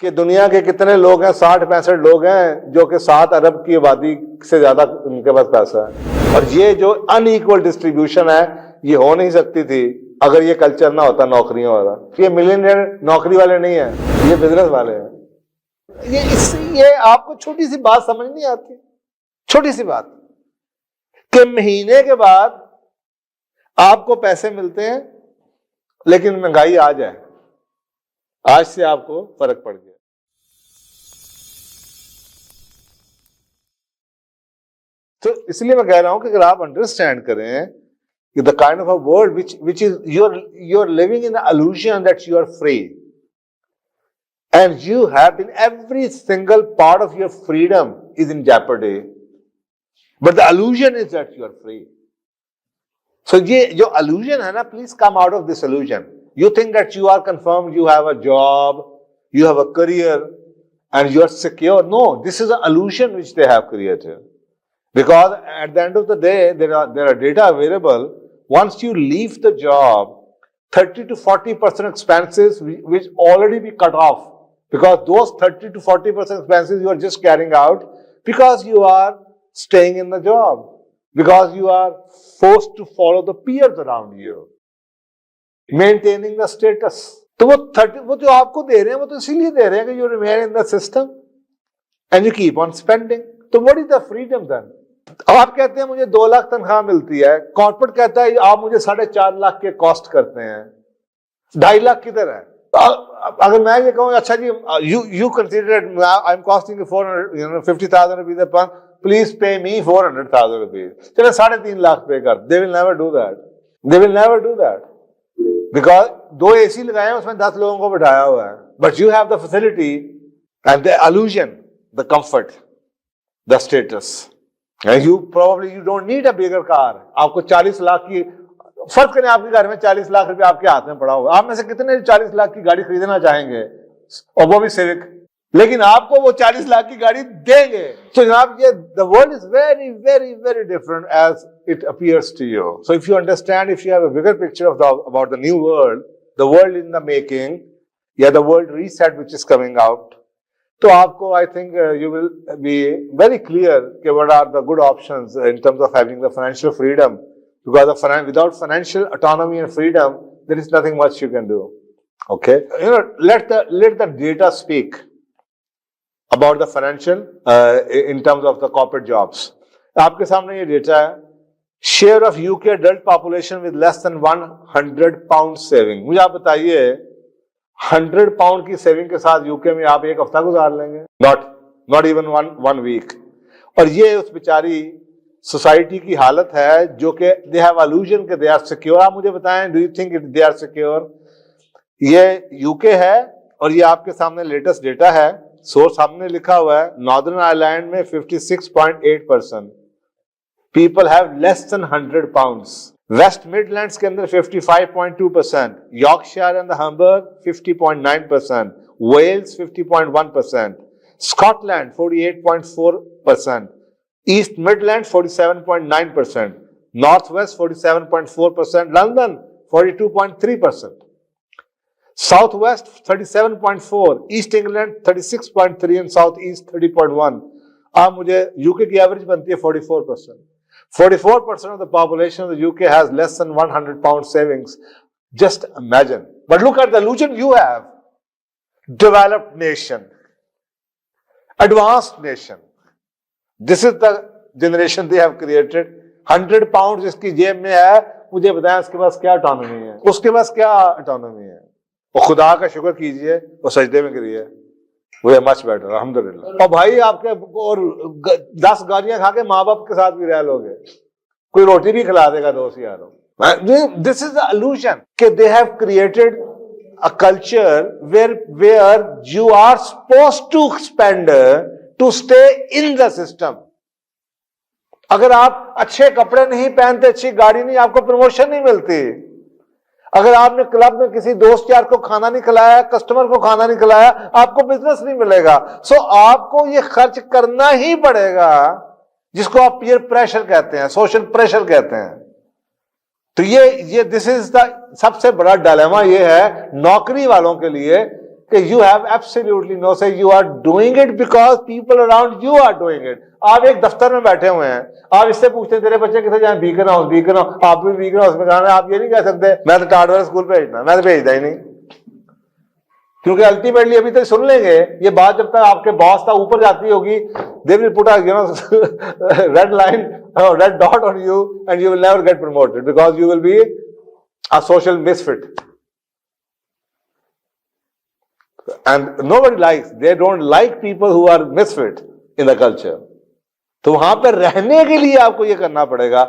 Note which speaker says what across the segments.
Speaker 1: कि दुनिया के कितने लोग हैं, 60-65 लोग हैं जो कि 7 अरब की आबादी से ज्यादा उनके पास पैसा है। और ये जो अनइक्वल डिस्ट्रीब्यूशन है ये हो नहीं सकती थी अगर ये कल्चर ना होता नौकरियों वाला। ये मिलियनियर नौकरी वाले नहीं है, ये बिजनेस वाले हैं। ये आपको छोटी सी बात समझ नहीं आती, छोटी सी बात कि महीने के बाद आपको पैसे मिलते हैं लेकिन महंगाई आ जाए, आज से आपको फर्क पड़ गया। तो इसलिए मैं कह रहा हूं कि अगर आप अंडरस्टैंड करें कि the kind of a world which is you're living in the illusion that you are free and you have been, every single part of your freedom is in jeopardy, but the illusion is that you are free. So ये जो illusion है ना, please come out of this illusion. You think that you are confirmed, you have a job, you have a career and you are secure. No, this is an illusion which they have created. Because at the end of the day, there are data available. Once you leave the job, 30 to 40% expenses which already be cut off. Because those 30 to 40% expenses you are just carrying out because you are staying in the job. Because you are forced to follow the peers around you. Maintaining the status. तो वो जो आपको दे रहे हैं वो तो इसीलिए दे रहे हैं कि you remain in the system and you keep on spending. तो what is the freedom then? आप कहते हैं मुझे 2 लाख तनख्वाह मिलती है, कॉर्पोरेट कहता है आप मुझे 4.5 लाख के कॉस्ट करते हैं, 2.5 लाख किधर है? अगर मैं ये कहूँ अच्छा जी you consider I'm costing you 450,000 rupees a month, please pay me 400,000 rupees. चलो 3.5 लाख पे कर. They will never do that. They will never do that. Because 2 AC लगाए हैं उसमें 10 लोगों को बिठाया हुआ है. But you have the facility and the illusion, the comfort, the status. And you don't need a bigger car. आपको 40 लाख की, फर्क करें आपके घर में 40 लाख रुपए आपके हाथ में पड़ा होगा, आप में से कितने 40 लाख की गाड़ी खरीदना चाहेंगे और वो भी सिविक, लेकिन आपको वो 40 लाख की गाड़ी देंगे। तो जनाब ये the world is very very very different as it appears to you. So if you understand, if you have a bigger picture of about the new world, the world in the making, the world reset which is coming out, तो आपको I think you will be very clear कि what are the good options in terms of having the financial freedom, because without financial autonomy and freedom there is nothing much you can do. Okay, let the data speak about the financial in terms of the corporate jobs. आपके सामने ये data है, share of UK adult population with less than 100 pound saving. मुझे आप बताइए 100 pound की saving के साथ यूके में आप 1 हफ्ता गुजार लेंगे? Not even one week. और ये उस बेचारी सोसाइटी की हालत है जो कि दे हैव इल्यूजन कि दे आर सिक्योर। आप मुझे बताएं, do you think they are secure? ये यूके है और ये आपके सामने लेटेस्ट डेटा है, सोर्स सामने लिखा हुआ है, नॉर्दर्न आयरलैंड में 56.8% people have less than 100 pounds. West Midlands के अंदर 55.2%, Yorkshire and the Hamburg 50.9%, Wales 50.1%, Scotland 48.4%, east Midland 47.9%, north west 47.4%, London 42.3%, south west 37.4%, east England 36.3% and south east 30.1%। अब मुझे यूके की एवरेज बनती है 44%। 44% of the population of the UK has less than 100 pound savings. Just imagine. But look at the illusion you have. Developed nation. Advanced nation. This is the generation they have created. 100 pounds जिसकी जेब में है, मुझे बताएं उसके पास क्या autonomy है? उसके पास क्या autonomy है? वो खुदा का शुक्र कीजिए, वो सजदे में गिरी है। वो मच बेटर, अल्हम्दुलिल्लाह। और भाई आपके और 10 गालियां खा के माँ बाप के साथ भी रह लोगे, कोई रोटी भी खिला देगा दोस्त यारों। दिस इज द इल्यूजन कि they have created a culture where you are supposed to spend to stay in the system. अगर आप अच्छे कपड़े नहीं पहनते, अच्छी गाड़ी नहीं, आपको प्रमोशन नहीं मिलती। अगर आपने क्लब में किसी दोस्त यार को खाना नहीं खिलाया, कस्टमर को खाना नहीं खिलाया, आपको बिजनेस नहीं मिलेगा। सो आपको ये खर्च करना ही पड़ेगा, जिसको आप पीयर प्रेशर कहते हैं, सोशल प्रेशर कहते हैं। तो ये दिस इज द सबसे बड़ा डायलेमा ये है नौकरी वालों के लिए कि you have absolutely no say, you are doing it because people around you are doing it. आप एक दफ्तर में बैठे हुए हैं, आप इससे पूछते हैं तेरे बच्चे किसे जाए, बीकन हाउस, आप भी बीकन हाउस में जाना है, आप ये नहीं कह सकते मैं तो टार्डवेयर स्कूल भेजना, मैं तो भेजता ही नहीं, क्योंकि अल्टीमेटली अभी तक सुन लेंगे ये बात, जब तक आपके बॉस तक ऊपर जाती होगी, they will put a red line, red dot on you and you will never get promoted because you will be a social misfit. And nobody likes, they don't like people who are misfit in the culture. तो वहां पर रहने के लिए आपको ये करना पड़ेगा.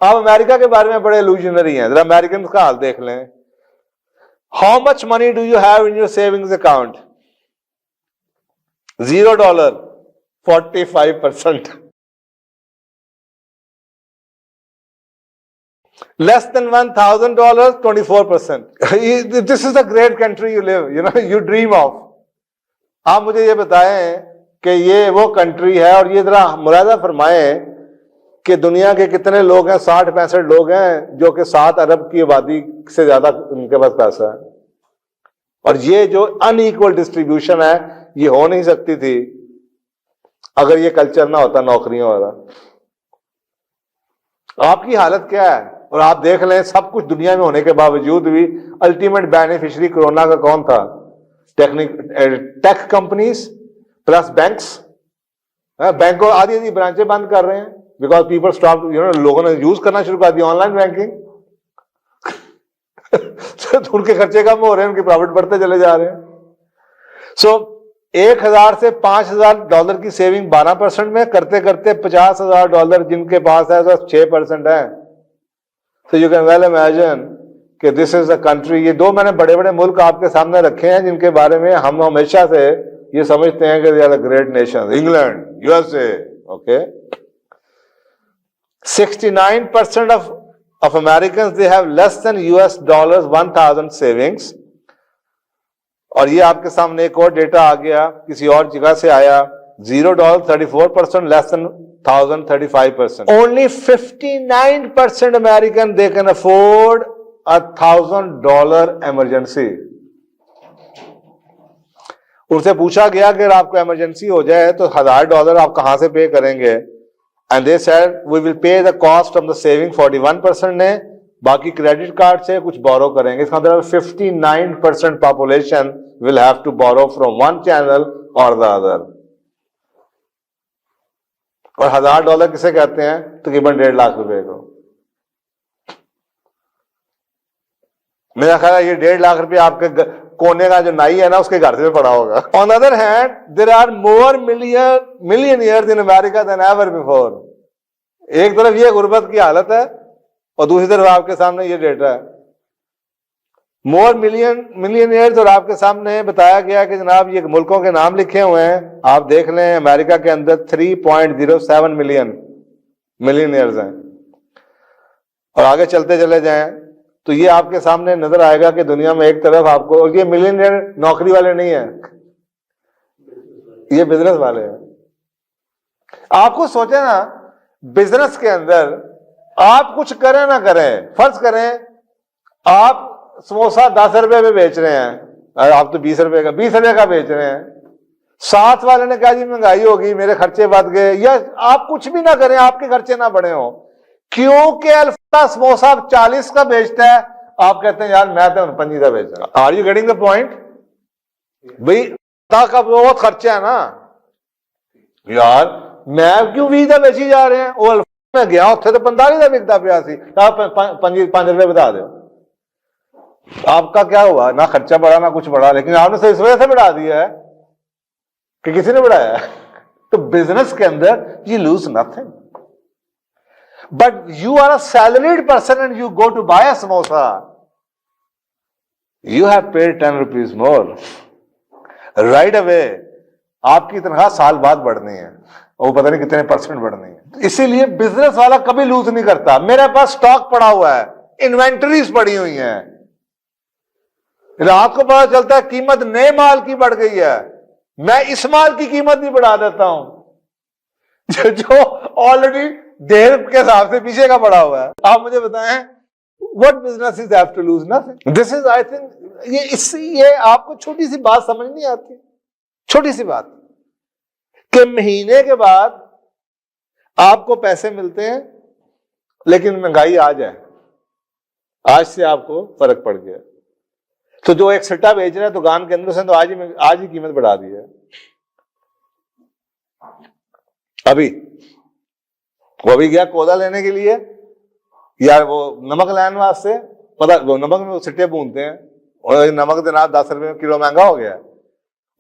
Speaker 1: आप अमेरिका के बारे में बड़े इल्यूजनरी हैं, जरा अमेरिकन का हाल देख लें. How much money do you have in your savings account? $0, 45%. Less than $1,000, 24%. This is the great country you live, you dream of. आप मुझे ये बताएं कि ये वो कंट्री है, और ये जरा मुलाहिजा फरमाएं कि दुनिया के कितने लोग हैं, 60-65 लोग हैं जो कि 7 अरब की आबादी से ज्यादा उनके पास पैसा है. और ये जो अनइक्वल डिस्ट्रीब्यूशन है ये हो नहीं सकती थी अगर ये कल्चर ना होता नौकरियों वाला. आपकी हालत क्या है? और आप देख लें, सब कुछ दुनिया में होने के बावजूद भी अल्टीमेट बेनिफिशियरी कोरोना का कौन था? Tech companies plus banks. बैंकों आधी ब्रांचें बंद कर रहे हैं बिकॉज पीपल स्टॉप, लोगों ने यूज करना शुरू कर दिया ऑनलाइन बैंकिंग. तो उनके खर्चे कम हो रहे हैं, उनके प्रॉफिट बढ़ते चले जा रहे हैं. सो 1,000 से $5,000 की सेविंग 12% में करते करते $50,000 जिनके पास है तो 6% है. So you can well imagine कि this is a country. ये 2 मैंने बड़े बड़े मुल्क आपके सामने रखे हैं जिनके बारे में हम हमेशा से ये समझते हैं कि they are a great nation. England, USA, okay. 69% of Americans, they have less than $1,000 savings. और ये आपके सामने एक और डेटा आ गया, किसी और जगह से आया, $0, 34%, less than 1,000, 35%. Only 59% American, they can afford $1,000 emergency. उनसे पूछा गया कि अगर आपको इमरजेंसी हो जाए तो $1,000 आप कहां से पे करेंगे? And they said we will pay the cost of the saving 41% ने, बाकी क्रेडिट कार्ड से कुछ बोरो करेंगे. इसका मतलब 59% population will have to borrow from one channel or the other. और $1,000 किसे कहते हैं? तकरीबन 1.5 लाख रुपए को. मेरा ख्याल है ये 1.5 लाख रुपए आपके कोने का जो नाई है ना उसके घर से पड़ा होगा. On the other hand, there are more millionaires in America than ever before. एक तरफ ये गुर्बत की हालत है और दूसरी तरफ आपके सामने ये डेटा है. मोर मिलियनियर्स, और आपके सामने बताया गया कि जनाब ये मुल्कों के नाम लिखे हुए हैं. आप देख लें अमेरिका के अंदर 3.07 मिलियन मिलियनियर्स हैं. और आगे चलते चले जाएं तो ये आपके सामने नजर आएगा कि दुनिया में एक तरफ आपको, और ये मिलियनियर नौकरी वाले नहीं है, ये बिजनेस वाले हैं. आपको सोचे ना, बिजनेस के अंदर आप कुछ करें ना करें, फर्ज करें आप समोसा 10 रुपए में बेच रहे हैं, और आप तो 20 रुपए का बेच रहे हैं. साथ वाले ने कहा जी महंगाई होगी, मेरे खर्चे बढ़ गए, या आप कुछ भी ना करें, आपके खर्चे ना बढ़े हो, क्योंकि अल्फा समोसा 40 का बेचता है, आप कहते हैं यार मैं तो 25 का बेच रहा हूं. Are you getting the point? भाई का बहुत खर्चा है ना यार, मैं क्यों 20 का बेची जा रहे हैं? वो अल्फा में गया उत्थे तो 45 का बिकता पिया सी, आप 5 रुपए बता दो. आपका क्या हुआ? ना खर्चा बढ़ा ना कुछ बढ़ा, लेकिन आपने इस वजह से बढ़ा दिया है कि किसी ने बढ़ाया. तो बिजनेस के अंदर you lose nothing. But you are a salaried person and you go to buy a samosa. You have paid 10 rupees more. Right away, आपकी तनख्वाह साल बाद बढ़नी है, और पता नहीं कितने % बढ़नी है. इसीलिए बिजनेस वाला कभी लूज नहीं करता. मेरे पास स्टॉक पड़ा हुआ है, इन्वेंटरीज पड़ी हुई हैं, रात को पता चलता है कीमत नए माल की बढ़ गई है, मैं इस माल की कीमत भी बढ़ा देता हूं जो ऑलरेडी देर के हिसाब से पीछे का पड़ा हुआ है. आप मुझे बताएं What businesses have to lose? Nothing. This is, I think, ये आपको छोटी सी बात समझ नहीं आती, छोटी सी बात कि महीने के बाद आपको पैसे मिलते हैं लेकिन महंगाई आ जाए, आज से आपको फर्क पड़ गया। तो जो एक सट्टा बेच रहा है दुकान के अंदर, उसने तो आज ही कीमत बढ़ा दी है। वो अभी गया कोदा लेने के लिए या वो नमक लाने वास्ते, पता वो नमक में वो सिट्टे भूनते हैं और नमक देना 10 रुपए किलो महंगा हो गया।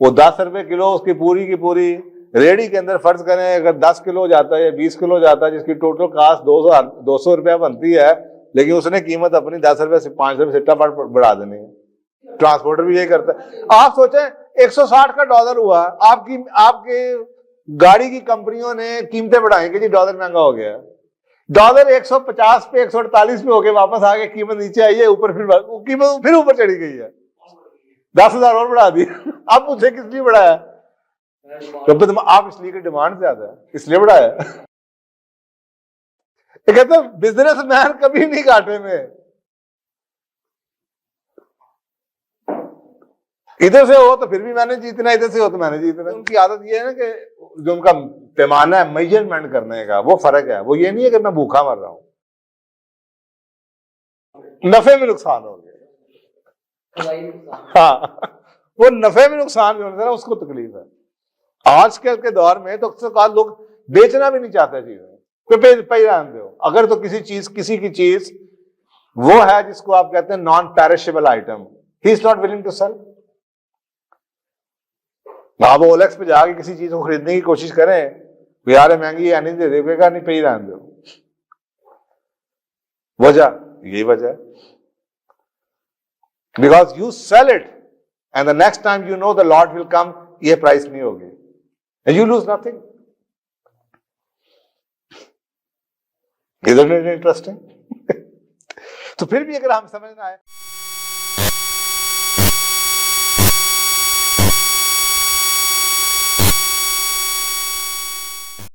Speaker 1: वो 10 रुपए किलो उसकी पूरी की पूरी रेडी के अंदर फर्ज करें अगर 10 किलो जाता है या 20 किलो जाता है, जिसकी टोटल कास्ट 200 रुपया बनती है, लेकिन उसने कीमत अपनी 10 रुपए से 5 रुपए सिट्टा बढ़ा देनी है। ट्रांसपोर्टर भी यही करता है। आप सोचें 160 का डॉलर हुआ, आपके गाड़ी की कंपनियों ने कीमतें बढ़ाई कि जी डॉलर महंगा हो गया। डॉलर 150 पे 148 पे होके वापस आ गए, कीमत नीचे आई है, ऊपर कीमत फिर ऊपर चढ़ी गई है, 10,000 और बढ़ा दी। अब मुझे किस लिए बढ़ाया? क्योंकि आप इसलिए की डिमांड ज्यादा है इसलिए बढ़ाया। ये कहते हैं बिजनेसमैन कभी नहीं घाटे में, इधर से हो तो फिर भी मैंने जीतना, इधर से हो तो मैंने जीतना। उनकी आदत ये है ना कि जो उनका पैमाना है मेजरमेंट करने का, वो फर्क है। वो ये नहीं है कि मैं भूखा मर रहा हूं, नफे में नुकसान हो गया। हाँ, वो नफे में नुकसान जो होता है उसको तकलीफ है। आजकल के दौर में तो अक्सर लोग बेचना भी नहीं चाहते चीजें, पे रहने दो। अगर तो किसी की चीज वो है जिसको आप कहते हैं non perishable item, he is not willing to sell. आप ओलेक्स पे जाके किसी चीज को खरीदने की कोशिश करें, यार महंगी है नहीं दे देगा, नहीं पे ही रहने दो। यही वजह है, because you sell it and the next time you know the lot will come, ये प्राइस नहीं होगी and you lose nothing. Isn't it interesting? तो फिर भी अगर हम समझना है